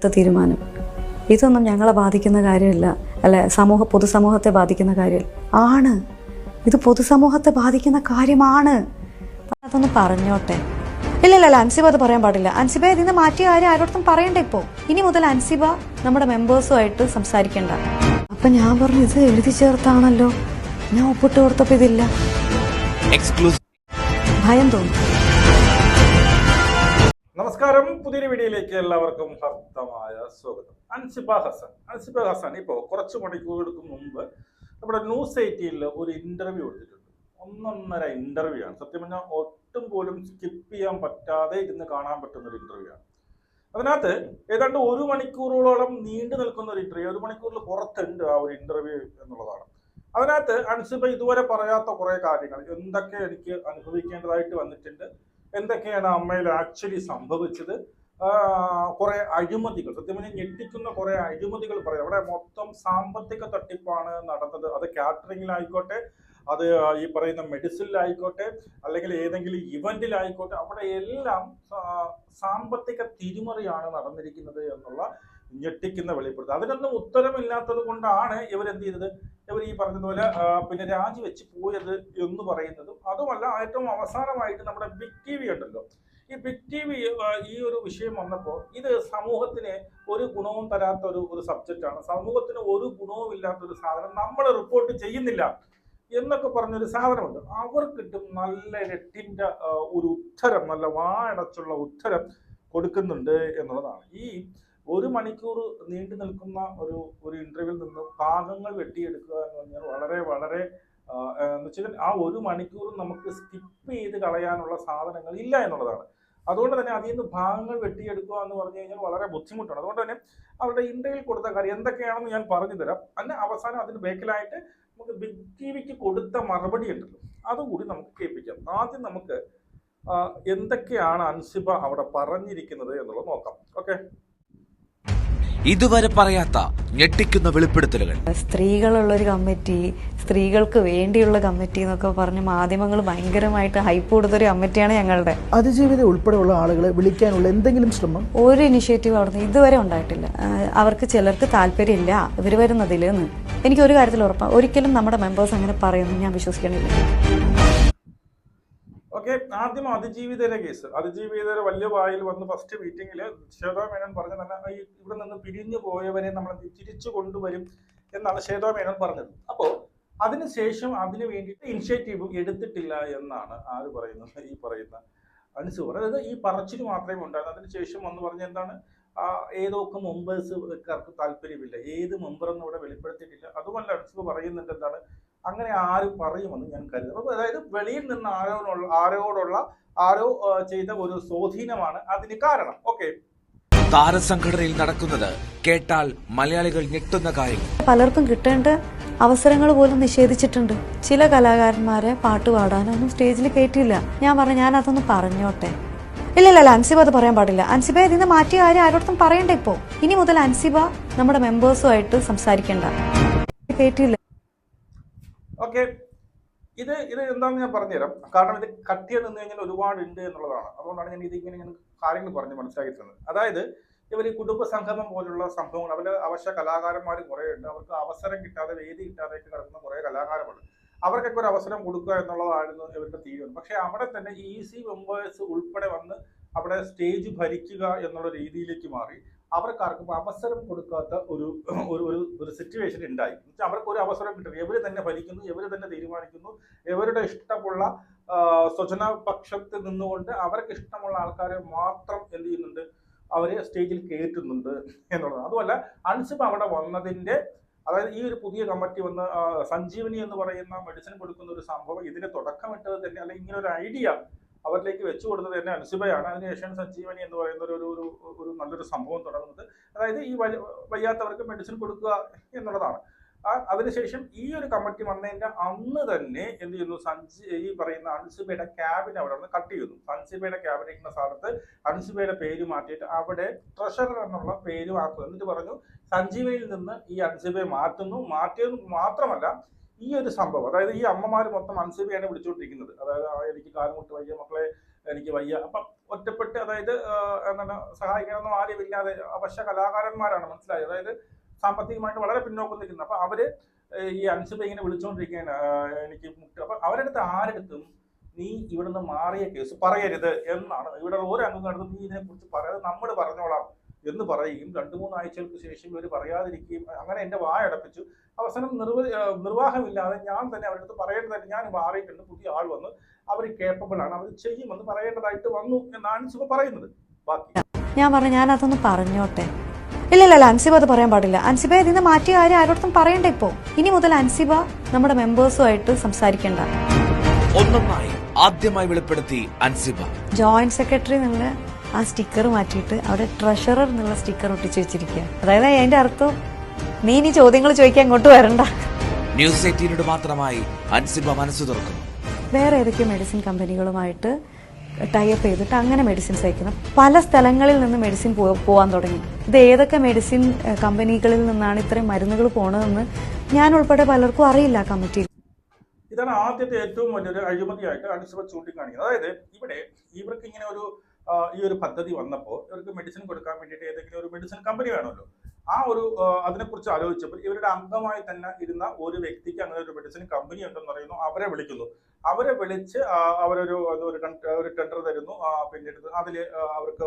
എടുത്ത തീരുമാനം. ഇതൊന്നും ഞങ്ങളെ ബാധിക്കുന്ന കാര്യമല്ല, അല്ലെ പൊതുസമൂഹത്തെ ബാധിക്കുന്ന കാര്യമല്ല. ആണ്, ഇത് പൊതുസമൂഹത്തെ ബാധിക്കുന്ന കാര്യമാണ്. അതൊന്ന് പറഞ്ഞോട്ടെ. ഇല്ല, അൻസിബ അത് പറയാൻ പാടില്ല. അൻസിബ ഇതിന് മാറ്റിയ കാര്യം ആരോടത്തും പറയണ്ട. ഇപ്പോൾ ഇനി മുതൽ അൻസിബ നമ്മുടെ മെമ്പേഴ്സുമായിട്ട് സംസാരിക്കണ്ട. അപ്പൊ ഞാൻ പറഞ്ഞു, ഇത് എഴുതി ചേർത്താണല്ലോ, ഞാൻ ഒപ്പിട്ട് കൊടുത്തപ്പോ ഇതില്ല. ഭയം തോന്നും. നമസ്കാരം, പുതിയൊരു വീഡിയോയിലേക്ക് എല്ലാവർക്കും ഹർത്തമായ സ്വാഗതം. അൻസിബ ഹസൻ ഇപ്പോൾ കുറച്ച് മണിക്കൂറുകൾക്ക് മുമ്പ് നമ്മുടെ ന്യൂസ് 18 ഒരു ഇന്റർവ്യൂ എടുത്തിട്ടുണ്ട്. ഒന്നൊന്നര ഇന്റർവ്യൂ ആണ്. സത്യം പറഞ്ഞാൽ ഒട്ടും പോലും സ്കിപ്പ് ചെയ്യാൻ പറ്റാതെ ഇരുന്ന് കാണാൻ പറ്റുന്ന ഒരു ഇന്റർവ്യൂ ആണ്. അതിനകത്ത് ഏതാണ്ട് 1 മണിക്കൂറോളം നീണ്ടു നിൽക്കുന്ന ഒരു ഇന്റർവ്യൂ, 1 മണിക്കൂറിൽ പുറത്തുണ്ട് ആ ഒരു ഇന്റർവ്യൂ എന്നുള്ളതാണ്. അതിനകത്ത് അൻസിബ ഇതുവരെ പറയാത്ത കുറെ കാര്യങ്ങൾ, എന്തൊക്കെ എനിക്ക് അനുഭവിക്കേണ്ടതായിട്ട് വന്നിട്ടുണ്ട്, എന്തൊക്കെയാണ് അമ്മയിൽ ആക്ച്വലി സംഭവിച്ചത്, കുറെ അഴിമതികൾ, സത്യം പറഞ്ഞാൽ ഞെട്ടിക്കുന്ന കുറെ അഴിമതികൾ പറയാം. അവിടെ മൊത്തം സാമ്പത്തിക തട്ടിപ്പാണ് നടന്നത്. അത് കാറ്ററിംഗിലായിക്കോട്ടെ, അത് ഈ പറയുന്ന മെഡിസിനിലായിക്കോട്ടെ, അല്ലെങ്കിൽ ഏതെങ്കിലും ഇവന്റിലായിക്കോട്ടെ, അവിടെ എല്ലാം സാമ്പത്തിക തിരിമറിയാണ് നടന്നിരിക്കുന്നത് എന്നുള്ള ഞെട്ടിക്കുന്ന വെളിപ്പെടുത്തൽ. അതിനൊന്നും ഉത്തരമില്ലാത്തത് കൊണ്ടാണ് ഇവരെന്ത് ചെയ്തത്, ഇവർ ഈ പറഞ്ഞതുപോലെ പിന്നെ രാജിവെച്ച് പോയത് എന്ന് പറയുന്നതും. അതുമല്ല, ഏറ്റവും അവസാനമായിട്ട് നമ്മുടെ ബിഗ് ടി വി ഉണ്ടല്ലോ, ഈ ബിഗ് ടി വി ഈ ഒരു വിഷയം വന്നപ്പോൾ ഇത് സമൂഹത്തിന് ഒരു ഗുണവും തരാത്ത ഒരു സബ്ജക്റ്റാണ്, സമൂഹത്തിന് ഒരു ഗുണവും ഇല്ലാത്തൊരു സാധനം നമ്മൾ റിപ്പോർട്ട് ചെയ്യുന്നില്ല എന്നൊക്കെ പറഞ്ഞൊരു സാധനമുണ്ട്. അവർ കിട്ടും നല്ല രട്ടിന്റെ ഒരു ഉത്തരം, നല്ല വായടച്ചുള്ള ഉത്തരം കൊടുക്കുന്നുണ്ട് എന്നുള്ളതാണ്. ഈ 1 മണിക്കൂർ നീണ്ടു നിൽക്കുന്ന ഒരു ഇന്റർവ്യൂവിൽ നിന്ന് ഭാഗങ്ങൾ വെട്ടിയെടുക്കുക എന്ന് പറഞ്ഞാൽ വളരെ വളരെ എന്ന് വെച്ചാൽ ആ 1 മണിക്കൂർ നമുക്ക് സ്കിപ്പ് ചെയ്ത് കളയാനുള്ള സാധനങ്ങൾ ഇല്ല എന്നുള്ളതാണ്. അതുകൊണ്ട് തന്നെ അതിൽ നിന്ന് ഭാഗങ്ങൾ വെട്ടിയെടുക്കുക എന്ന് പറഞ്ഞു കഴിഞ്ഞാൽ വളരെ ബുദ്ധിമുട്ടാണ്. അതുകൊണ്ട് തന്നെ അവരുടെ ഇന്റർവ്യൂവിൽ കൊടുത്ത കാര്യം എന്തൊക്കെയാണെന്ന് ഞാൻ പറഞ്ഞു തരാം. അതിന് അവസാനം അതിന് ബേക്കിലായിട്ട് നമുക്ക് ബിഗ് ടി വിക്ക് കൊടുത്ത മറുപടി ഉണ്ടല്ലോ, അതും കൂടി നമുക്ക് കേൾപ്പിക്കാം. ആദ്യം നമുക്ക് എന്തൊക്കെയാണ് അൻസിബ അവിടെ പറഞ്ഞിരിക്കുന്നത് എന്നുള്ളത് നോക്കാം. ഓക്കെ, ഇതുവരെ പറയാത്ത ഞെട്ടിക്കുന്ന വെളിപ്പെടുത്തലുകൾ. സ്ത്രീകളുള്ളൊരു കമ്മിറ്റി, സ്ത്രീകൾക്ക് വേണ്ടിയുള്ള കമ്മിറ്റി എന്നൊക്കെ പറഞ്ഞ് മാധ്യമങ്ങൾ ഭയങ്കരമായിട്ട് ഹൈപ്പ് കൊടുത്തൊരു കമ്മിറ്റിയാണ് ഞങ്ങളുടെ. അതിജീവിത ഉൾപ്പെടെയുള്ള ആളുകളെ വിളിക്കാനുള്ള എന്തെങ്കിലും ശ്രമം, ഒരു ഇനിഷ്യേറ്റീവ് അവിടുന്ന് ഇതുവരെ ഉണ്ടായിട്ടില്ല. അവർക്ക് ചിലർക്ക് താല്പര്യമില്ല ഇവർ വരുന്നതിൽ എന്ന് എനിക്കൊരു കാര്യത്തിൽ ഉറപ്പാണ്. ഒരിക്കലും നമ്മുടെ മെമ്പേഴ്സ് അങ്ങനെ പറയുന്നു ഞാൻ വിശ്വസിക്കണില്ല. ഓക്കെ, ആദ്യം അതിജീവിതയുടെ കേസ്. അതിജീവിതയുടെ വലിയ വായിൽ വന്ന് ഫസ്റ്റ് മീറ്റിംഗിൽ ശ്വേതാ മേനോൻ പറഞ്ഞ തന്നെ ഇവിടെ നിന്ന് പിരിഞ്ഞു പോയവരെ നമ്മൾ തിരിച്ചു കൊണ്ടുവരും എന്നാണ് ശ്വേതാ മേനോൻ പറഞ്ഞത്. അപ്പോൾ അതിനുശേഷം അതിന് വേണ്ടിയിട്ട് ഇനിഷ്യേറ്റീവ് എടുത്തിട്ടില്ല എന്നാണ് ആര് പറയുന്നത്, ഈ പറയുന്ന അൻസിബ. അതായത് ഈ പറച്ചിൽ മാത്രമേ ഉണ്ടായിരുന്നു. അതിനുശേഷം വന്ന് പറഞ്ഞ എന്താണ്, ഏതൊക്കെ മെമ്പേഴ്സുകാർക്ക് താല്പര്യമില്ല, ഏത് മെമ്പറെന്നും ഇവിടെ വെളിപ്പെടുത്തിയിട്ടില്ല. അതുമല്ല, അൻസിബ പറയുന്നുണ്ട് എന്താണ്, അങ്ങനെ ആരും പറയുമെന്ന് ഞാൻ കരുതുന്നു. അതായത് വെളിയിൽ നിന്ന് ആരോ ചെയ്ത ഒരു സ്വാധീനമാണ് അതിന് കാരണം. ഓക്കെ, താരസംഘടനയിൽ നടക്കുന്നത് കേട്ടാൽ മലയാളികൾ ഞെട്ടുന്ന കാര്യങ്ങൾ. പലർക്കും കിട്ടേണ്ട അവസരങ്ങൾ പോലും നിഷേധിച്ചിട്ടുണ്ട്. ചില കലാകാരന്മാരെ പാട്ട് പാടാനൊന്നും സ്റ്റേജിൽ കയറ്റിയില്ല. ഞാൻ പറഞ്ഞു, ഞാൻ അതൊന്ന് പറഞ്ഞോട്ടെ. ഇല്ല, അൻസിബ അത് പറയാൻ പാടില്ല. അൻസിബ ഇതിന് മാറ്റിയ കാര്യം ആരോടത്തും പറയണ്ട. ഇപ്പോൾ ഇനി മുതൽ അൻസിബ നമ്മുടെ മെമ്പേഴ്സുമായിട്ട് സംസാരിക്കണ്ട. കയറ്റിയില്ല. ഓക്കെ, ഇത് എന്താണെന്ന് ഞാൻ പറഞ്ഞുതരാം. കാരണം ഇത് കട്ടിയ നിന്ന് കഴിഞ്ഞാൽ ഒരുപാട് ഉണ്ട് എന്നുള്ളതാണ്. അതുകൊണ്ടാണ് ഞാൻ ഇതിങ്ങനെ ഞാൻ കാര്യങ്ങൾ പറഞ്ഞ് മനസ്സിലാക്കി തന്നത്. അതായത് ഇവർ കുടുംബ സംഗമം പോലുള്ള സംഭവങ്ങൾ, അവരുടെ അവശ്യ കലാകാരന്മാർ കുറേ ഉണ്ട്. അവർക്ക് അവസരം കിട്ടാതെ, വേദി കിട്ടാതെയൊക്കെ കിടക്കുന്ന കുറേ കലാകാരന്മാരുണ്ട്. അവർക്കൊക്കെ ഒരു അവസരം കൊടുക്കുക എന്നുള്ളതായിരുന്നു ഇവരുടെ തീരുമാനം. പക്ഷെ അവിടെ തന്നെ ഈസി മെമ്പേഴ്സ് ഉൾപ്പെടെ വന്ന് അവിടെ സ്റ്റേജ് ഭരിക്കുക എന്നുള്ള രീതിയിലേക്ക് മാറി. അവർക്കാർക്കും അവസരം കൊടുക്കാത്ത ഒരു സിറ്റുവേഷൻ ഉണ്ടായി. അവർക്ക് ഒരു അവസരം കിട്ടുന്നു, ഇവർ തന്നെ ഭരിക്കുന്നു, ഇവർ തന്നെ തീരുമാനിക്കുന്നു. ഇവരുടെ ഇഷ്ടമുള്ള സ്വജനപക്ഷത്ത് നിന്നുകൊണ്ട് അവർക്ക് ഇഷ്ടമുള്ള ആൾക്കാരെ മാത്രം എന്ത് ചെയ്യുന്നുണ്ട്, അവരെ സ്റ്റേജിൽ കയറ്റുന്നുണ്ട് എന്നുള്ളതാണ്. അതുമല്ല, അൻസിബ അവിടെ വന്നതിന്റെ, അതായത് ഈ ഒരു പുതിയ കമ്മിറ്റി വന്ന് സഞ്ജീവനി എന്ന് പറയുന്ന മെഡിസിൻ കൊടുക്കുന്ന ഒരു സംഭവം, ഇതിന് തുടക്കമിട്ടത് തന്നെ, അല്ലെങ്കിൽ ഇങ്ങനെ ഒരു ഐഡിയ അവരിലേക്ക് വെച്ചു കൊടുത്തത് തന്നെ അൻസിബയാണ്. അതിനുശേഷം സഞ്ജീവനി എന്ന് പറയുന്ന ഒരു നല്ലൊരു സംഭവം തുടങ്ങുന്നത്. അതായത് ഈ വയ്യാത്തവർക്ക് മെഡിസിൻ കൊടുക്കുക എന്നുള്ളതാണ്. അതിനുശേഷം ഈ ഒരു കമ്മിറ്റി വന്നതിന്റെ അന്ന് തന്നെ എന്ത് ചെയ്യുന്നു, ഈ പറയുന്ന അൻസിബയുടെ ക്യാബിനെ അവിടെ നിന്ന് കട്ട് ചെയ്യുന്നു. അൻസിബയുടെ ക്യാബിനെ ഇരിക്കുന്ന സ്ഥലത്ത് അൻസിബയുടെ പേര് മാറ്റിയിട്ട് അവിടെ ട്രഷറർ എന്നുള്ള പേര് മാറ്റുന്നു. എന്നിട്ട് പറഞ്ഞു, സഞ്ജീവനിയിൽ നിന്ന് ഈ അൻസിബയെ മാറ്റിയത് മാത്രമല്ല, ഈ ഒരു സംഭവം, അതായത് ഈ അമ്മമാർ മൊത്തം അൻസിബയാണ് വിളിച്ചുകൊണ്ടിരിക്കുന്നത്. അതായത് എനിക്ക് കാലുമുട്ട് വയ്യ, മക്കളെ എനിക്ക് വയ്യ. അപ്പം ഒറ്റപ്പെട്ട്, അതായത് എന്താണ് സഹായിക്കാനൊന്നും ആരുമില്ലാതെ അവശ്യ കലാകാരന്മാരാണ്, മനസ്സിലായത്. അതായത് സാമ്പത്തികമായിട്ട് വളരെ പിന്നോക്കം നിൽക്കുന്നത്. അപ്പൊ അവര് ഈ അൻസിബ ഇങ്ങനെ വിളിച്ചുകൊണ്ടിരിക്കുകയാണ് എനിക്ക് മുട്ട്. അപ്പൊ അവരെടുത്ത് ആരെടുത്തും നീ ഇവിടുന്ന് മാറിയ കേസ് പറയരുത് എന്നാണ്. ഇവിടെ ഓരോ അംഗങ്ങളും നീ ഇതിനെ കുറിച്ച് പറയാതെ നമ്മൾ പറഞ്ഞോളാം എന്ന് പറയുകയും 2-3 ആഴ്ചകൾക്ക് ശേഷം ഇവർ പറയാതിരിക്കുകയും അങ്ങനെ എന്റെ വായടപ്പിച്ചു. അവസാനം നിർവാഹമില്ലാതെ ഞാൻ തന്നെ അവരുടെ പറയേണ്ടതായിട്ട് ഞാൻ മാറിയിട്ടുണ്ട്, പുതിയ ആൾ വന്നു, അവർ കേപ്പബിൾ ആണ്, അവർ ചെയ്യുമെന്ന് പറയേണ്ടതായിട്ട് വന്നു എന്നാണ് അൻസിബ പറയുന്നത്. ബാക്കി ഞാൻ പറഞ്ഞു ഞാനതൊന്ന് പറഞ്ഞോട്ടെ. ഇല്ല അൻസിബ അത് പറയാൻ പാടില്ല. അൻസിബ ഇതിന് മാറ്റിയ കാര്യം ആരോടത്തും പറയണ്ട. ഇപ്പോ ഇനി മുതൽ അൻസിബ നമ്മുടെ മെമ്പേഴ്സുമായിട്ട് സംസാരിക്കേണ്ട. ഒന്നൊന്നായി ആദ്യമായി വെളിപ്പെടുത്തി അൻസിബ. ജോയിന്റ് സെക്രട്ടറി എന്നുള്ള ആ സ്റ്റിക്കർ മാറ്റിയിട്ട് അവിടെ ട്രഷറർ എന്നുള്ള സ്റ്റിക്കർ ഒട്ടിച്ചു വെച്ചിരിക്കുക. അതായത് അതിന്റെ അർത്ഥം നീ ഇനി ചോദ്യങ്ങൾ ചോദിക്കാൻ അങ്ങോട്ട് വരണ്ട. ന്യൂസ് 18 മാത്രമായി അൻസിബ മനസ്സു തുറക്കുന്നു. വേറെ ഏതൊക്കെയോ മെഡിസിൻ കമ്പനികളുമായിട്ട് ടൈപ്പ് ചെയ്തിട്ട് അങ്ങനെ മെഡിസിൻസ് അയക്കുന്ന പല സ്ഥലങ്ങളിൽ നിന്ന് മെഡിസിൻ പോകാൻ തുടങ്ങി. ഇത് ഏതൊക്കെ മെഡിസിൻ കമ്പനികളിൽ നിന്നാണ് ഇത്രയും മരുന്നുകൾ പോണതെന്ന് ഞാൻ ഉൾപ്പെടെ പലർക്കും അറിയില്ല കമ്മിറ്റിയിൽ. ഇതാണ് ആദ്യത്തെ ഏറ്റവും വലിയൊരു അഴിമതിയായിട്ട് അൻസിബ ചൂണ്ടിക്കാണിക്കുന്നത്. അതായത് ഇവിടെ ഇവർക്ക് ഇങ്ങനെ ഈ ഒരു പദ്ധതി വന്നപ്പോൾ ഇവർക്ക് മെഡിസിൻ കൊടുക്കാൻ വേണ്ടിയിട്ട് ഏതെങ്കിലും ഒരു മെഡിസിൻ കമ്പനി വേണമല്ലോ. ആ ഒരു അതിനെക്കുറിച്ച് ആലോചിച്ചപ്പോൾ ഇവരുടെ അംഗമായി തന്നെ ഇരുന്ന ഒരു വ്യക്തിക്ക് അങ്ങനെ ഒരു മെഡിസിൻ കമ്പനി ഉണ്ടെന്ന് പറയുന്നു. അവരെ വിളിക്കുന്നു. അവരെ വിളിച്ച് അവരൊരു ടെൻഡർ തരുന്നു. പിന്നീട് അതിൽ അവർക്ക്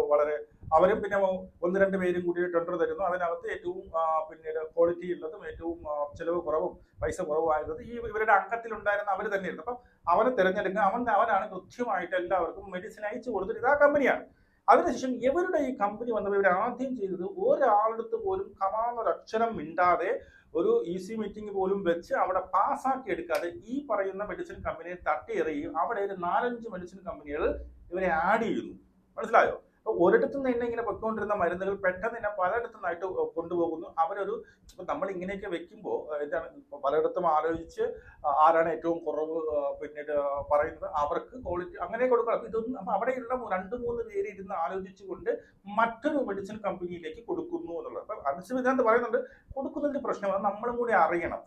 അവരും പിന്നെ 1-2 പേരും കൂടി ടെൻഡർ തരുന്നു. അതിനകത്ത് ഏറ്റവും പിന്നീട് ക്വാളിറ്റി ഉള്ളതും ഏറ്റവും ചിലവ് കുറവും പൈസ കുറവായത് ഇവരുടെ അംഗത്തിലുണ്ടായിരുന്ന അവർ തന്നെയായിരുന്നു. അപ്പം അവനെ തിരഞ്ഞെടുക്കുക. അവനാണ് കൃത്യമായിട്ട് എല്ലാവർക്കും മെഡിസിൻ അയച്ചു കൊടുത്തിട്ട് ഇത് ആ കമ്പനിയാണ്. അതിനുശേഷം ഇവരുടെ ഈ കമ്പനി വന്നപ്പോൾ ഇവർ ആദ്യം ചെയ്തത് ഒരാളടുത്ത് പോലും കമാന്നൊരക്ഷരം മിണ്ടാതെ ഒരു EC മീറ്റിംഗ് പോലും വെച്ച് അവിടെ പാസ്സാക്കി എടുക്കാതെ ഈ പറയുന്ന മെഡിസിൻ കമ്പനിയെ തട്ടിയെറിയും. അവിടെ ഒരു 4-5 മെഡിസിൻ കമ്പനികൾ ഇവരെ ആഡ് ചെയ്യുന്നു. മനസ്സിലായോ? ഒരിടത്തു നിന്ന് തന്നെ ഇങ്ങനെ പൊയ്ക്കൊണ്ടിരുന്ന മരുന്നുകൾ പെട്ടെന്ന് തന്നെ പലയിടത്തു നിന്നായിട്ട് കൊണ്ടുപോകുന്നു. നമ്മൾ ഇങ്ങനെയൊക്കെ വെക്കുമ്പോൾ എന്താണ് പലയിടത്തും ആലോചിച്ച് ആരാണ് ഏറ്റവും കുറവ് പിന്നീട് പറയുന്നത് അവർക്ക് ക്വാളിറ്റി അങ്ങനെ കൊടുക്കണം. ഇതൊന്നും അപ്പൊ അവിടെയുള്ള 2-3 പേര് ഇരുന്ന് ആലോചിച്ചുകൊണ്ട് മറ്റൊരു മെഡിസിൻ കമ്പനിയിലേക്ക് കൊടുക്കുന്നു എന്നുള്ളത്. അപ്പൊ അൻസിബ ഇതിനകത്ത് പറയുന്നുണ്ട് കൊടുക്കുന്നതിന്റെ പ്രശ്നമാണ് നമ്മളും കൂടി അറിയണം.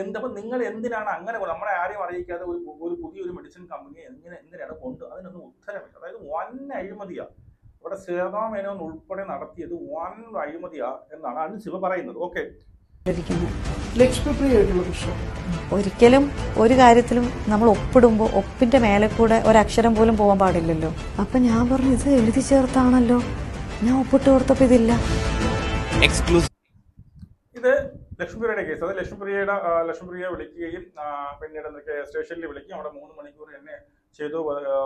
എന്തപ്പോൾ നിങ്ങൾ എന്തിനാണ് അങ്ങനെ നമ്മളെ ആരെയും അറിയിക്കാതെ ഒരു പുതിയൊരു മെഡിസിൻ കമ്പനി എന്തിനാണ് അതിനൊന്നും ഉത്തരമില്ല. അതായത് വൻ അഴിമതിയാണ്. ഇവിടെ ശ്വേതാ മേനോൻ ഉൾപ്പെടെ നടത്തിയത് വൻ അഴിമതിയാ എന്നാണ് അൻസിബ പറയുന്നത്. ഓക്കെ, ഒരിക്കലും ഒരു കാര്യത്തിലും നമ്മൾ ഒപ്പിടുമ്പോൾ ഒപ്പിന്റെ മേലെ കൂടെ ഒരക്ഷരം പോലും പോകാൻ പാടില്ലല്ലോ. അപ്പൊ ഞാൻ പറഞ്ഞു ഇത് എഴുതി ചേർത്താണല്ലോ, ഞാൻ ഒപ്പിട്ട് കൊടുത്തപ്പോ ഇതില്ല. ഇത് ലക്ഷ്മിപ്രിയയുടെ കേസ്. അത് ലക്ഷ്മിപ്രിയയെ വിളിക്കുകയും പിന്നീട് സ്റ്റേഷനിൽ വിളിക്കുകയും അവിടെ 3 മണിക്കൂർ എന്നെ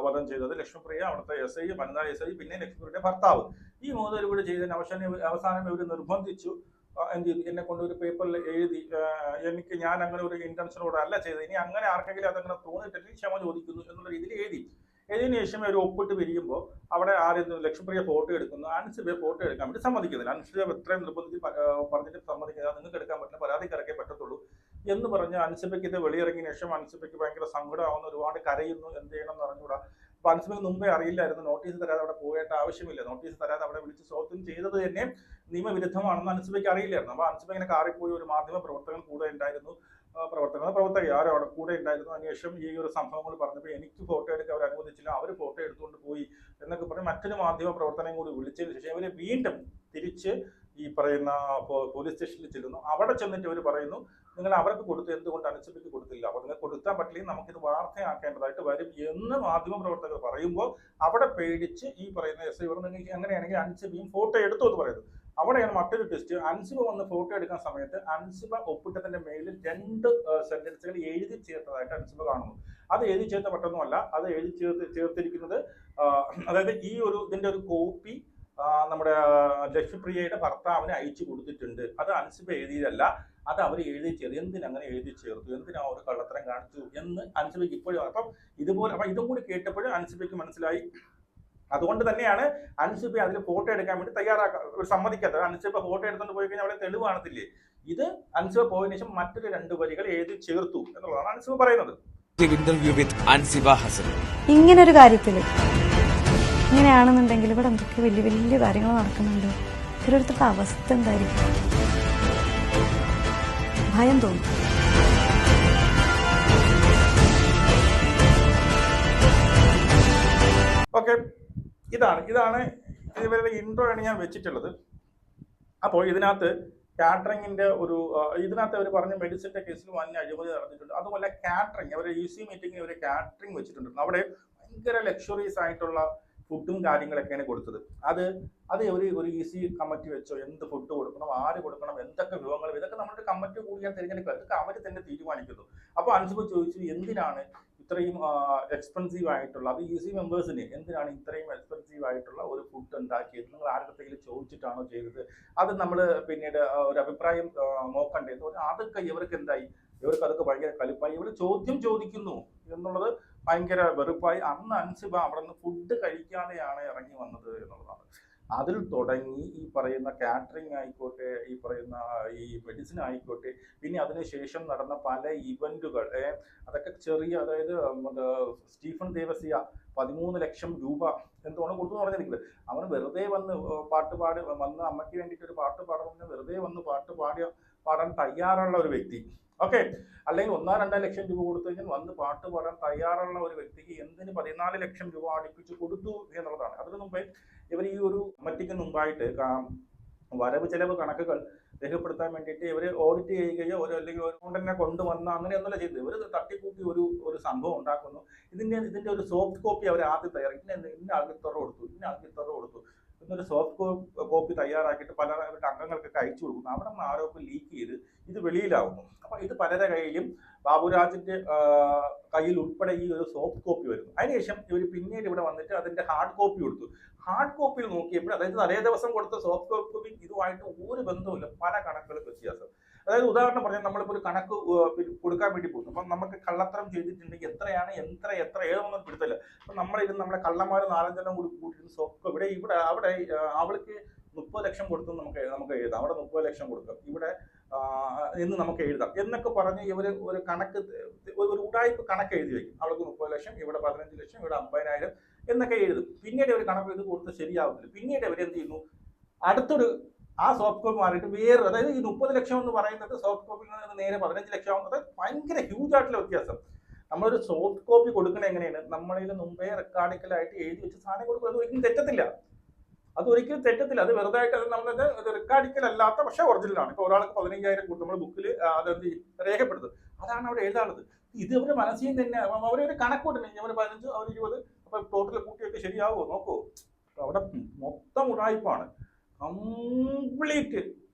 വധം ചെയ്തത് ലക്ഷ്മിപ്രിയ, അവിടുത്തെ SI, വനിതാ SI, പിന്നെ ലക്ഷ്മിപ്രിയയുടെ ഭർത്താവ്. ഈ 3 പേരും കൂടി ചെയ്തതിന് അവസാനം ഇവർ നിർബന്ധിച്ചു എന്ത് ചെയ്തു, എന്നെ കൊണ്ട് ഒരു പേപ്പറിൽ എഴുതി ഞാൻ അങ്ങനെ ഒരു ഇന്റൻഷനോടെ അല്ല ചെയ്തത്, ഇനി അങ്ങനെ ആർക്കെങ്കിലും അതങ്ങനെ തോന്നിയിട്ടെങ്കിൽ ക്ഷമ ചോദിക്കുന്നു എന്നുള്ള രീതിയിൽ എഴുതിയതിനു ശേഷം ഒരു ഒപ്പിട്ട് പിരിയുമ്പോൾ അവിടെ ലക്ഷ്മിപ്രിയ ഫോട്ടോ എടുക്കുന്നു. അൻസിബയെ ഫോട്ടോ എടുക്കാൻ വേണ്ടി സമ്മതിക്കുന്നില്ല. അൻസിബ എത്രയും നിർബന്ധിച്ച് പറഞ്ഞിട്ട് സമ്മതിക്കുന്നത് നിങ്ങൾക്ക് എടുക്കാൻ പറ്റില്ല, പരാതിക്കാരൊക്കെ പറ്റത്തുള്ളൂ എന്ന് പറഞ്ഞ് അൻസിബയ്ക്ക് ഇത് വെളിയിറങ്ങിയ ശേഷം അൻസിബയ്ക്ക് ഭയങ്കര സങ്കടമാവുന്ന, ഒരുപാട് കരയുന്നു, എന്ത് ചെയ്യണം എന്ന് അറിഞ്ഞുകൂടാ. അപ്പൊ അൻസിബയ്ക്ക് മുമ്പേ അറിയില്ലായിരുന്നു, നോട്ടീസ് തരാതെ അവിടെ പോയിട്ട് ആവശ്യമില്ല, നോട്ടീസ് തരാതെ അവിടെ വിളിച്ച് ചോദ്യം ചെയ്തത് തന്നെ നിയമവിരുദ്ധമാണെന്ന് അൻസിബയ്ക്ക് അറിയില്ലായിരുന്നു. അപ്പൊ അൻസിബ ഇങ്ങനെ കാറിപ്പോയി ഒരു മാധ്യമ പ്രവർത്തകൻ കൂടെ ഉണ്ടായിരുന്നു, പ്രവർത്തക ആരോ അവിടെ കൂടെ ഉണ്ടായിരുന്നു. അതിനുശേഷം ഈ ഒരു സംഭവങ്ങൾ പറഞ്ഞപ്പോൾ എനിക്ക് ഫോട്ടോ എടുക്കാൻ അവർ അനുവദിച്ചില്ല, അവർ ഫോട്ടോ എടുത്തുകൊണ്ട് പോയി എന്നൊക്കെ പറഞ്ഞ് മറ്റൊരു മാധ്യമ പ്രവർത്തനം കൂടി വിളിച്ചതിന് ശേഷം അവര് വീണ്ടും തിരിച്ച് ഈ പറയുന്ന പോലീസ് സ്റ്റേഷനിൽ ചെല്ലുന്നു. അവിടെ ചെന്നിട്ട് അവർ പറയുന്നു നിങ്ങൾ അവർക്ക് കൊടുത്ത് എന്തുകൊണ്ട് അൻസിബയ്ക്ക് കൊടുത്തില്ല, അപ്പൊ നിങ്ങൾ കൊടുക്കാൻ പറ്റില്ലെങ്കിൽ നമുക്കിത് വാർത്തയാക്കേണ്ടതായിട്ട് വരും എന്ന് മാധ്യമ പ്രവർത്തകർ പറയുമ്പോൾ അവിടെ പേടിച്ച് ഈ പറയുന്ന SI നിങ്ങൾക്ക് അങ്ങനെയാണെങ്കിൽ അൻസിബയും ഫോട്ടോ എടുത്തു എന്ന് പറയുന്നത്. അവിടെയാണ് മറ്റൊരു ടെസ്റ്റ്. അൻസിബ വന്ന് ഫോട്ടോ എടുക്കുന്ന സമയത്ത് അൻസിബ ഒപ്പിട്ടതിന്റെ മേലിൽ 2 സെന്റൻസുകൾ എഴുതി ചേർത്തതായിട്ട് അൻസിബ കാണുന്നു. അത് എഴുതി ചേർത്ത മറ്റൊന്നുമല്ല, അത് എഴുതി ചേർത്തിരിക്കുന്നത് അതായത് ഇതിന്റെ ഒരു കോപ്പി നമ്മുടെ ലക്ഷ്മിപ്രിയയുടെ ഭർത്താവിന് അയച്ചു കൊടുത്തിട്ടുണ്ട്. അത് അൻസിബ എഴുതിയതല്ല, അത് അവർ എഴുതി ചേർത്ത്. എന്തിനങ്ങനെ എഴുതി ചേർത്തു, എന്തിനാ ഒരു കള്ളത്തരം കാണിച്ചു എന്ന് അൻസിബയ്ക്ക് ഇപ്പോഴും. അപ്പം ഇതും കൂടി കേട്ടപ്പോഴും അൻസിബയ്ക്ക് മനസ്സിലായി. അതുകൊണ്ട് തന്നെയാണ് അൻസിബ അതിൽ ഫോട്ടോ എടുക്കാൻ വേണ്ടി സമ്മതിക്കാത്തത്. അൻസിബ ഫോട്ടോ എടുത്തുകൊണ്ട് പോയി കഴിഞ്ഞാൽ അവിടെ തെളിവ് കാണത്തില്ലേ. ഇത് അൻസിബ പോയതിനു ശേഷം മറ്റൊരു 2 വരികൾ എഴുതി ചേർത്തു എന്നുള്ളതാണ് അൻസിബ പറയുന്നത്. ഇങ്ങനൊരു കാര്യത്തില് ഇങ്ങനെയാണെന്നുണ്ടെങ്കിൽ ഇവിടെ എന്തൊക്കെ വലിയ വലിയ കാര്യങ്ങൾ നടക്കുന്നുണ്ട്. ഇവരടുത്ത അവസ്ഥ എന്തായിരിക്കും? ഭയം തോന്നും. ഓക്കെ, ഇതാണ് ഇവരുടെ ഇൻട്രോ ആണ് ഞാൻ വെച്ചിട്ടുള്ളത്. അപ്പോൾ ഇതിനകത്ത് കാറ്ററിങ്ങിന്റെ ഇതിനകത്ത് അവർ പറഞ്ഞ മെഡിസിന്റെ കേസിൽ വൻ അഴിമതി നടന്നിട്ടുണ്ട്. അതുപോലെ കാറ്ററിംഗ് അവർ UC മീറ്റിംഗിൽ അവർ കാറ്ററിംഗ് വെച്ചിട്ടുണ്ട്. അവിടെ ഭയങ്കര ലക്ഷറീസ് ആയിട്ടുള്ള ഫുഡും കാര്യങ്ങളൊക്കെയാണ് കൊടുത്തത്. അത് ഒരു UC കമ്മിറ്റി വെച്ചോ, എന്ത് ഫുഡ് കൊടുക്കണം, ആര് കൊടുക്കണം, എന്തൊക്കെ വിഭവങ്ങൾ, ഇതൊക്കെ നമ്മുടെ കമ്മിറ്റി കൂടിയാൽ തിരഞ്ഞെടുക്കുക. ഇതൊക്കെ അവർ തന്നെ തീരുമാനിക്കുന്നു. അപ്പോൾ അൻസിബ ചോദിച്ചു, എന്തിനാണ് ഇത്രയും എക്സ്പെൻസീവ് ആയിട്ടുള്ള, അത് UC മെമ്പേഴ്സിന് എന്തിനാണ് ഇത്രയും എക്സ്പെൻസീവ് ആയിട്ടുള്ള ഒരു ഫുഡ് ഉണ്ടാക്കിയത്, നിങ്ങൾ ആരുടെയെങ്കിലും ചോദിച്ചിട്ടാണോ ചെയ്തത്, അത് നമ്മൾ പിന്നീട് ഒരു അഭിപ്രായം നോക്കണ്ടേ. അതൊക്കെ ഇവർക്ക് എന്തായി, ഇവർക്ക് അതൊക്കെ ഭയങ്കര കലിപ്പായി. ഇവർ ചോദ്യം ചോദിക്കുന്നു എന്നുള്ളത് ഭയങ്കര വെറുപ്പായി. അന്ന് അൻസിബ അവിടെ നിന്ന് ഫുഡ് കഴിക്കാതെയാണ് ഇറങ്ങി വന്നത് എന്നുള്ളതാണ്. അതിൽ തുടങ്ങി ഈ പറയുന്ന കാറ്ററിംഗ് ആയിക്കോട്ടെ, ഈ പറയുന്ന ഈ മെഡിസിൻ ആയിക്കോട്ടെ, പിന്നെ അതിനുശേഷം നടന്ന പല ഇവന്റുകൾ, അതൊക്കെ ചെറിയ, അതായത് സ്റ്റീഫൻ ദേവസിയ 13 ലക്ഷം രൂപ എന്താണ് കൊടുത്തു പറഞ്ഞിരിക്കുന്നത്. അവൻ വെറുതെ വന്ന് വന്ന് അമ്മയ്ക്ക് വേണ്ടിയിട്ട് ഒരു പാട്ട് പാടണമെന്ന് വെറുതെ വന്ന് പാടാൻ തയ്യാറുള്ള ഒരു വ്യക്തി. ഓക്കെ, അല്ലെങ്കിൽ 1-2 ലക്ഷം രൂപ കൊടുത്തു കഴിഞ്ഞാൽ വന്ന് പാട്ട് പാടാൻ തയ്യാറുള്ള ഒരു വ്യക്തിക്ക് എന്തിന് 14 ലക്ഷം രൂപ അടുപ്പിച്ച് കൊടുത്തു എന്നുള്ളതാണ്. അതിനു മുമ്പേ ഇവർ ഈ ഒരു കമ്മിറ്റിക്ക് മുമ്പായിട്ട് വരവ് ചെലവ് കണക്കുകൾ രേഖപ്പെടുത്താൻ വേണ്ടിയിട്ട് ഇവർ ഓഡിറ്റ് ചെയ്യുകയോ അല്ലെങ്കിൽ ഒരു അക്കൗണ്ടന്റിനെ കൊണ്ടുവന്ന അങ്ങനെയൊന്നുമല്ല ചെയ്തത്. ഇവർ തട്ടിക്കൂട്ടി ഒരു സംഭവം ഉണ്ടാക്കുന്നു. ഇതിന്റെ ഒരു സോഫ്റ്റ് കോപ്പി അവർ ആദ്യം തയ്യാറാക്കി, ഇന്ന ആൾക്ക് ഇത്ര കൊടുത്തു എന്നൊരു സോഫ്റ്റ് കോപ്പി തയ്യാറാക്കിയിട്ട് പലരുടെ അംഗങ്ങൾക്കൊക്കെ അയച്ചു കൊടുക്കുന്നു. അവിടെ നിന്ന് ആരോപണം ലീക്ക് ചെയ്ത് ഇത് വെളിയിലാവുന്നു. അപ്പൊ ഇത് പലരുടെ കയ്യിലും ബാബുരാജിന്റെ കയ്യിൽ ഉൾപ്പെടെ ഈ ഒരു സോഫ്റ്റ് കോപ്പി വരുന്നു. അതിനുശേഷം ഇവർ പിന്നീട് ഇവിടെ വന്നിട്ട് അതിന്റെ ഹാർഡ് കോപ്പി കൊടുത്തു. ഹാർഡ് കോപ്പിയിൽ നോക്കിയപ്പോൾ, അതായത് തലേ ദിവസം കൊടുത്ത സോഫ്റ്റ് കോപ്പി ഇതുമായിട്ട് ഒരു ബന്ധവുമില്ല, പല കണക്കുകൾക്ക് വ്യത്യാസം. അതായത് ഉദാഹരണം പറഞ്ഞാൽ, നമ്മളിപ്പോൾ ഒരു കണക്ക് കൊടുക്കാൻ വേണ്ടി പോകും. അപ്പം നമുക്ക് കള്ളത്തരം ചെയ്തിട്ടുണ്ടെങ്കിൽ എത്രയാണ് ഏതൊന്നും പിടുത്തില്ല. അപ്പം നമ്മളെ കള്ളന്മാർ 4-5 കൂടി കൂട്ടിയിട്ട് സോഫ്റ്റ് കോപ്പി അവിടെ അവൾക്ക് 30 ലക്ഷം കൊടുത്തു നമുക്ക് എഴുതാം, അവിടെ 30 ലക്ഷം കൊടുക്കാം, ഇവിടെ എന്ന് നമുക്ക് എഴുതാം എന്നൊക്കെ പറഞ്ഞ് ഇവർ ഒരു കണക്ക്, ഒരു ഉടായ്പ കണക്ക് എഴുതി വയ്ക്കും. അവൾക്ക് 30 ലക്ഷം, ഇവിടെ 15 ലക്ഷം, ഇവിടെ 50,000 എന്നൊക്കെ എഴുതും. പിന്നീട് അവർ കണക്ക് ഇത് കൊടുത്ത് ശരിയാവുന്നില്ല. പിന്നീട് അവരെന്ത് ചെയ്യുന്നു, ആ സോഫ്റ്റ് കോപ്പി മാറിയിട്ട് വേറെ, അതായത് ഈ 30 ലക്ഷം എന്ന് പറയുന്നത് സോഫ്റ്റ് കോപ്പിയിൽ നിന്ന് നേരെ 15 ലക്ഷം ആവുന്നത് ഭയങ്കര ഹ്യൂജ് ആയിട്ടുള്ള വ്യത്യാസം. നമ്മളൊരു സോഫ്റ്റ് കോപ്പി കൊടുക്കണ എങ്ങനെയാണ്, നമ്മളിൽ മുമ്പേ റെക്കോർഡിക്കലായിട്ട് എഴുതി വെച്ച് സാധനം കൊടുക്കുക. അതൊരിക്കലും തെറ്റത്തില്ല. അത് വെറുതെ ആയിട്ട് അത് റെക്കോർഡിക്കൽ അല്ലാത്ത പക്ഷേ ഒറിജിനലാണ്. ഇപ്പോൾ ഒരാൾക്ക് 15,000 കൊടുത്ത് നമ്മൾ ബുക്കിൽ അതെന്ത് രേഖപ്പെടുത്തും, അതാണ് അവിടെ എഴുതാനുള്ളത്. ഇത് അവരുടെ മനസ്സിൽ തന്നെ അവരൊരു കണക്കൂട്ടുണ്ടെങ്കിൽ അവർ 15, അവർ 20, അപ്പൊ ടോട്ടൽ കൂട്ടിയൊക്കെ ശരിയാവുമോ നോക്കൂ. അവിടെ മൊത്തം ഉടായ്പാണ്,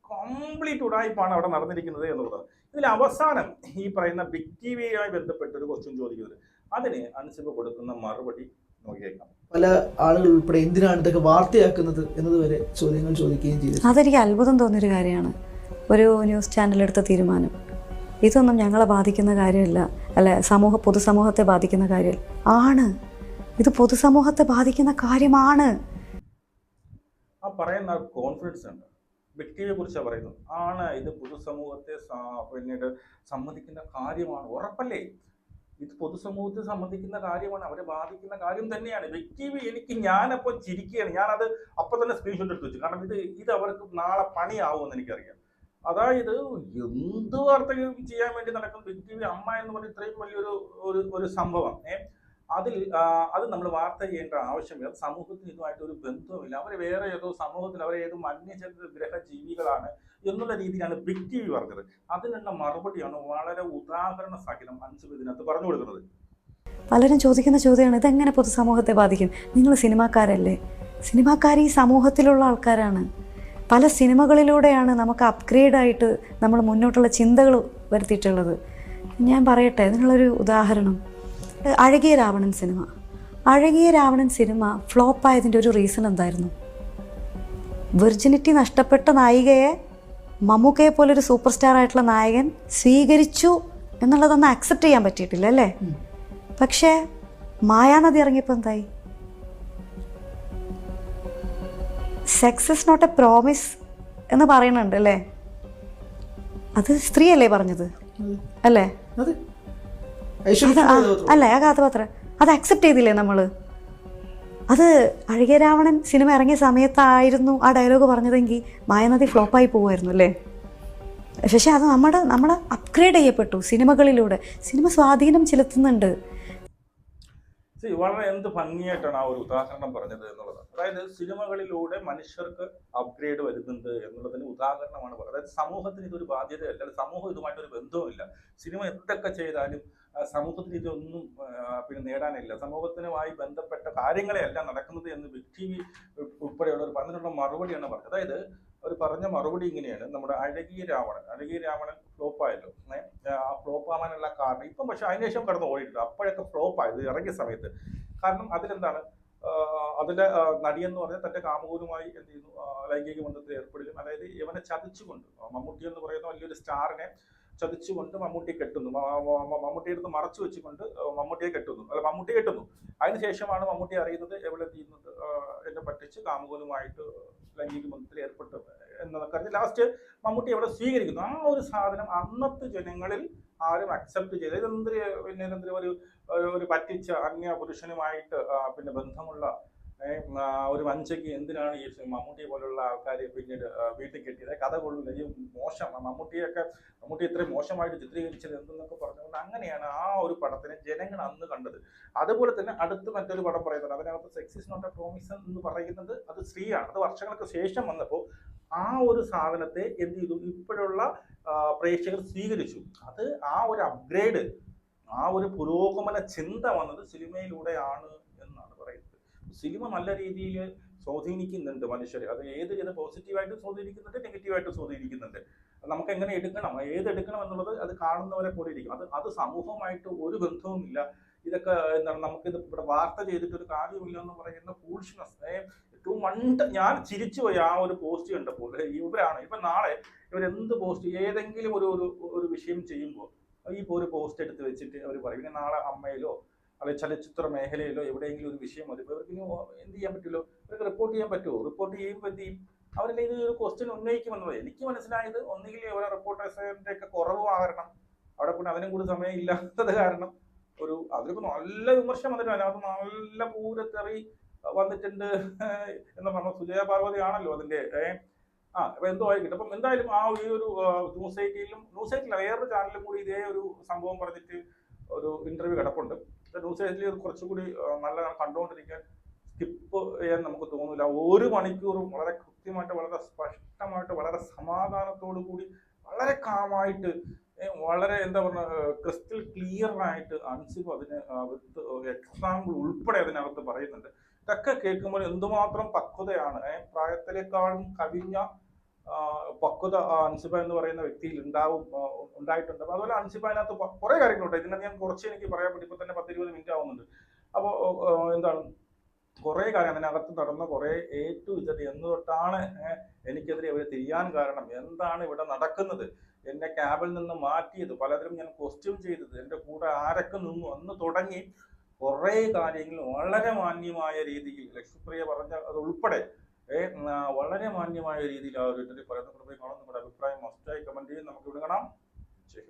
കംപ്ലീറ്റ് ഉടായ്പാണ് അവിടെ നടന്നിരിക്കുന്നത് എന്നുള്ളതാണ്. ഇതിൽ അവസാനം ഈ പറയുന്ന ബിഗ് ടിവിയുമായി ബന്ധപ്പെട്ട് ഒരു ക്വസ്റ്റ്യൻ ചോദിക്കുന്നത്, അതിന് അൻസിബ കൊടുക്കുന്ന മറുപടി നോക്കിയേക്കാം. പല ആളുകൾ ഉൾപ്പെടെ എന്തിനാണ് ഇതൊക്കെ വാർത്തയാക്കുന്നത് എന്നതുവരെ ചോദ്യങ്ങൾ ചോദിക്കുകയും ചെയ്തു. അതെനിക്ക് അത്ഭുതം തോന്നിയൊരു കാര്യമാണ്, ഒരു ന്യൂസ് ചാനലെടുത്ത തീരുമാനം. ഇതൊന്നും ഞങ്ങളെ ബാധിക്കുന്ന കാര്യമല്ല, അല്ലെ പൊതുസമൂഹത്തെ ബാധിക്കുന്ന കാര്യം ആണ്. ഇത് പൊതുസമൂഹത്തെ ബാധിക്കുന്ന കാര്യമാണ്. ആ പറയുന്ന കോൺഫിഡൻസ് ഉണ്ട്. വ്യക്തിയെ കുറിച്ചാണ് പറയുന്നത്. ആണ്, ഇത് പൊതുസമൂഹത്തെ പിന്നീട് സമ്മതിക്കുന്ന കാര്യമാണ്. ഉറപ്പല്ലേ, ഇത് പൊതുസമൂഹത്തെ സംബന്ധിക്കുന്ന കാര്യമാണ്, അവരെ ബാധിക്കുന്ന കാര്യം തന്നെയാണ്. വ്യക്തി ഞാനപ്പോൾ ചിരിക്കുകയാണ്. ഞാനത് അപ്പം തന്നെ സ്ക്രീൻഷോട്ട് എടുത്ത് വെച്ചു. കാരണം ഇത് അവർക്ക് നാളെ പണിയാവുമെന്ന് എനിക്കറിയാം. അതായത് എന്ത് വാർത്തയും ചെയ്യാൻ വേണ്ടി നടക്കുന്ന വ്യക്തി അമ്മ എന്ന് പറഞ്ഞ ഇത്രയും വലിയൊരു സംഭവം, അത് നമ്മൾ വാർത്ത ചെയ്യേണ്ട ആവശ്യമില്ല. സമൂഹത്തിന് ഇതുമായിട്ട് ഒരു ബന്ധവുമില്ല. അവർ വേറെ ഏതോ സമൂഹത്തിൽ ഏതോ അന്യഗ്രഹ ജീവികളാണ് എന്നുള്ള രീതിയിലാണ് ബിഗ് ടിവി പറഞ്ഞത്. അതിനുള്ള മറുപടിയാണ് വളരെ ഉദാഹരണ സഹിതം അൻസിബ ഇതിനകത്ത് പറഞ്ഞു കൊടുക്കുന്നത്. പലരും ചോദിക്കുന്ന ചോദ്യമാണ്, ഇതെങ്ങനെ പൊതുസമൂഹത്തെ ബാധിക്കും? നിങ്ങൾ സിനിമാക്കാരല്ലേ? സിനിമാക്കാർ ഈ സമൂഹത്തിലുള്ള ആൾക്കാരാണ്. പല സിനിമകളിലൂടെയാണ് നമുക്ക് അപ്ഗ്രേഡായിട്ട് നമ്മൾ മുന്നോട്ടുള്ള ചിന്തകൾ വരുത്തിയിട്ടുള്ളത്. ഞാൻ പറയട്ടെ, ഇതിനുള്ളൊരു ഉദാഹരണം, അഴകിയ രാവണൻ സിനിമ ഫ്ലോപ്പായതിൻ്റെ ഒരു റീസൺ എന്തായിരുന്നു? വിർജിനിറ്റി നഷ്ടപ്പെട്ട നായികയെ മമ്മൂക്കയെ പോലൊരു സൂപ്പർ സ്റ്റാർ ആയിട്ടുള്ള നായകൻ സ്വീകരിച്ചു എന്നുള്ളതൊന്നും അക്സെപ്റ്റ് ചെയ്യാൻ പറ്റിയിട്ടില്ല അല്ലേ? പക്ഷേ മായാനദി ഇറങ്ങിയപ്പോൾ എന്തായി? Sex is not a promise എന്ന് പറയുന്നുണ്ട് അല്ലേ? അത് സ്ത്രീയല്ലേ പറഞ്ഞത് അല്ലേ? അല്ലേ ആ കഥാപാത്രം അത് അക്സെപ്റ്റ് ചെയ്തില്ലേ നമ്മൾ? അത് അഴകിയ രാവണൻ സിനിമ ഇറങ്ങിയ സമയത്തായിരുന്നു ആ ഡയലോഗ് പറഞ്ഞതെങ്കിൽ മായാനദി ഫ്ലോപ്പായി പോകുമായിരുന്നു അല്ലേ? പക്ഷേ അത് നമ്മൾ അപ്ഗ്രേഡ് ചെയ്യപ്പെട്ടു സിനിമകളിലൂടെ. സിനിമ സ്വാധീനം ചെലുത്തുന്നുണ്ട്. വളരെ എന്ത് ഭംഗിയായിട്ടാണ് ആ ഒരു ഉദാഹരണം പറഞ്ഞത് എന്നുള്ളത്. അതായത് സിനിമകളിലൂടെ മനുഷ്യർക്ക് അപ്ഗ്രേഡ് വരുന്നുണ്ട് എന്നുള്ളതിന് ഉദാഹരണമാണ് പറഞ്ഞത്. അതായത് സമൂഹത്തിന് ഇതൊരു ബാധ്യതയല്ല, അല്ലെങ്കിൽ സമൂഹം ഇതുമായിട്ടൊരു ബന്ധവുമില്ല. സിനിമ എന്തൊക്കെ ചെയ്താലും സമൂഹത്തിന് ഇതൊന്നും പിന്നെ നേടാനില്ല. സമൂഹത്തിനുമായി ബന്ധപ്പെട്ട കാര്യങ്ങളെയല്ല നടക്കുന്നത് എന്ന് വ്യക്തി ഉൾപ്പെടെയുള്ളവർ പറഞ്ഞിട്ടുള്ള മറുപടിയാണ് പറഞ്ഞത്. അതായത് അവർ പറഞ്ഞ മറുപടി ഇങ്ങനെയാണ്: നമ്മുടെ അഴകിയ രാവണൻ ഫ്ലോപ്പായല്ലോ. ആ ഫ്ലോപ്പ് ആവാനുള്ള കാരണം ഇപ്പം, പക്ഷെ അതിനുശേഷം കടന്ന് ഓടിയിട്ടുണ്ട്. അപ്പോഴൊക്കെ ഫ്ലോപ്പ് ആയത് ഇറങ്ങിയ സമയത്ത്. കാരണം അതിലെന്താണ്, അതിലെ നടിയെന്ന് പറഞ്ഞാൽ തന്റെ കാമുകനുമായി എന്ത് ചെയ്യുന്നു, ലൈംഗിക ബന്ധത്തിൽ ഏർപ്പെടുകയും, അതായത് ഇവനെ ചതിച്ചുകൊണ്ട്, മമ്മൂട്ടി എന്ന് പറയുന്ന വലിയൊരു സ്റ്റാറിനെ ചതിച്ചുകൊണ്ട് മമ്മൂട്ടിയെ കെട്ടുന്നു, മമ്മൂട്ടിയെ എടുത്ത് മറച്ചു വെച്ചുകൊണ്ട് മമ്മൂട്ടിയെ കെട്ടുന്നു. അതിനുശേഷമാണ് മമ്മൂട്ടി അറിയുന്നത് എവിടെ ചെയ്യുന്നത്, എന്നെ പറ്റിച്ച് കാമുകനുമായിട്ട് ലൈംഗിക ബന്ധത്തിൽ ഏർപ്പെട്ടു എന്നതൊക്കെ അറിഞ്ഞ് ലാസ്റ്റ് മമ്മൂട്ടി എവിടെ സ്വീകരിക്കുന്നു. ആ ഒരു സാധനം അന്നത്തെ ജനങ്ങളിൽ ആരും അക്സെപ്റ്റ് ചെയ്ത് ഇതെന്തൊരു ഒരു പറ്റിച്ച അന്യ പുരുഷനുമായിട്ട് പിന്നെ ബന്ധമുള്ള ഒരു വഞ്ചയ്ക്ക് എന്തിനാണ് ഈ മമ്മൂട്ടിയെ പോലുള്ള ആൾക്കാരെ പിന്നീട് വീട്ടിൽ കെട്ടിയത്, കഥ കൊള്ളില്ല, ഈ മോശം മമ്മൂട്ടി ഇത്രയും മോശമായിട്ട് ചിത്രീകരിച്ചത് എന്തെന്നൊക്കെ പറഞ്ഞുകൊണ്ട് അങ്ങനെയാണ് ആ ഒരു പടത്തിനെ ജനങ്ങൾ അന്ന് കണ്ടത്. അതുപോലെ തന്നെ അടുത്ത് മറ്റൊരു പടം പറയുന്നുണ്ട്, അതിനകത്ത് sex is not a promise എന്ന് പറയുന്നത് അത് സ്ത്രീയാണ്. അത് വർഷങ്ങൾക്ക് ശേഷം വന്നപ്പോൾ ആ ഒരു സാധനത്തെ എന്ത് ചെയ്തു, ഇപ്പോഴുള്ള പ്രേക്ഷകർ സ്വീകരിച്ചു. അത് ആ ഒരു അപ്ഗ്രേഡ്, ആ ഒരു പുരോഗമന ചിന്ത വന്നത് സിനിമയിലൂടെയാണ് എന്നാണ് പറയുന്നത്. സിനിമ നല്ല രീതിയിൽ സ്വാധീനിക്കുന്നുണ്ട് മനുഷ്യരെ. അത് ഏത് പോസിറ്റീവായിട്ട് സ്വാധീനിക്കുന്നുണ്ട്, നെഗറ്റീവായിട്ട് സ്വാധീനിക്കുന്നുണ്ട്. നമുക്ക് എങ്ങനെ എടുക്കണം, ഏതെടുക്കണം എന്നുള്ളത് അത് കാണുന്നവരെ പോലെ ഇരിക്കും. അത് സമൂഹമായിട്ട് ഒരു ബന്ധവുമില്ല. ഇതൊക്കെ എന്താണ്, നമുക്കിത് ഇവിടെ വാർത്ത ചെയ്തിട്ട് ഒരു കാര്യമില്ല എന്ന് പറയുന്ന ഫൂൾഷ്നെസ്. ഏറ്റവും ഞാൻ ചിരിച്ചു പോയി ആ ഒരു പോസ്റ്റ് കണ്ടപ്പോൾ. ഇപ്പൊ നാളെ ഇവരെന്ത് പോസ്റ്റ്, ഏതെങ്കിലും ഒരു വിഷയം ചെയ്യുമ്പോൾ ഒരു പോസ്റ്റ് എടുത്ത് വെച്ചിട്ട് അവർ പറയും, പിന്നെ നാളെ അമ്മയിലോ അല്ലെങ്കിൽ ചലച്ചിത്ര മേഖലയിലോ എവിടെയെങ്കിലും ഒരു വിഷയം വരുമ്പോൾ ഇവർക്ക് എന്ത് ചെയ്യാൻ പറ്റുമല്ലോ, ഇവർക്ക് റിപ്പോർട്ട് ചെയ്യാൻ പറ്റുമോ? റിപ്പോർട്ട് ചെയ്യുമ്പോൾ എന്ത് ചെയ്യും, അവരുടെ ഇത് ഒരു ക്വസ്റ്റ്യൻ ഉന്നയിക്കുമെന്നത് എനിക്ക് മനസ്സിലായത്. ഒന്നുകിൽ ഇവരെ റിപ്പോർട്ടേഴ്സിന്റെ ഒക്കെ കുറവ് കാരണം, അവിടെ പിന്നെ അതിനും കൂടി സമയം ഇല്ലാത്തത് കാരണം അതിലിപ്പോ നല്ല വിമർശനം വന്നിട്ടുണ്ട്. അതിനകത്ത് നല്ല പൂരത്തെറി വന്നിട്ടുണ്ട് എന്ന് പറഞ്ഞ സുജയ പാർവതി ആണല്ലോ അതിന്റെ അപ്പൊ എന്തോ ആയിക്കിട്ടും. അപ്പം എന്തായാലും ഈ ഒരു ന്യൂസ് എയ്റ്റില്ല വേറൊരു ചാനലിലും കൂടി ഇതേ ഒരു സംഭവം പറഞ്ഞിട്ട് ഒരു ഇന്റർവ്യൂ കിടപ്പുണ്ട്. ന്യൂസ് എയ്റ്റിൽ കുറച്ചുകൂടി നല്ല കണ്ടുകൊണ്ടിരിക്കാൻ സ്കിപ്പ് ചെയ്യാൻ നമുക്ക് തോന്നില്ല. 1 മണിക്കൂറും വളരെ കൃത്യമായിട്ട്, വളരെ സ്പഷ്ടമായിട്ട്, വളരെ സമാധാനത്തോടു കൂടി, വളരെ കാമായിട്ട്, വളരെ എന്താ പറയുക, ക്രിസ്റ്റൽ ക്ലിയർ ആയിട്ട് അൻസിബ് അതിന് എക്സാമ്പിൾ ഉൾപ്പെടെ അതിനകത്ത് പറയുന്നുണ്ട്. ഇതൊക്കെ കേൾക്കുമ്പോൾ എന്തുമാത്രം പക്വതയാണ്, പ്രായത്തിലേക്കാളും കവിഞ്ഞ പക്വത അൻസിബ എന്ന് പറയുന്ന വ്യക്തിയിൽ ഉണ്ടായിട്ടുണ്ട്. അതുപോലെ അൻസിബ അതിനകത്ത് കുറെ കാര്യങ്ങളുണ്ട്. ഇതിനകത്ത് ഞാൻ കുറച്ച് എനിക്ക് പറയാൻ പറ്റും. ഇപ്പൊ തന്നെ 10-20 മിനിറ്റ് ആവുന്നുണ്ട്. അപ്പോൾ എന്താണ്, കുറെ കാര്യം അതിനകത്ത് നടന്ന കുറെ A to Z എന്ന് തൊട്ടാണ് എനിക്കെതിരെ അവർ തിരിയാൻ കാരണം, എന്താണ് ഇവിടെ നടക്കുന്നത്, എന്നെ ക്യാബിൽ നിന്ന് മാറ്റിയത്, പലതരം ഞാൻ ക്വസ്റ്റ്യൻ ചെയ്തത്, എൻ്റെ കൂടെ ആരൊക്കെ നിന്നു എന്ന് തുടങ്ങി കുറെ കാര്യങ്ങൾ വളരെ മാന്യമായ രീതിയിൽ ലക്ഷ്മിപ്രിയ പറഞ്ഞ അത് ഉൾപ്പെടെ വളരെ മാന്യമായ രീതിയിൽ ആ ഒരു പറയുന്ന. നിങ്ങളുടെ അഭിപ്രായം മസ്റ്റായി കമന്റ് ചെയ്യും. നമുക്ക് ഇവിടെ കാണാം. ശരി.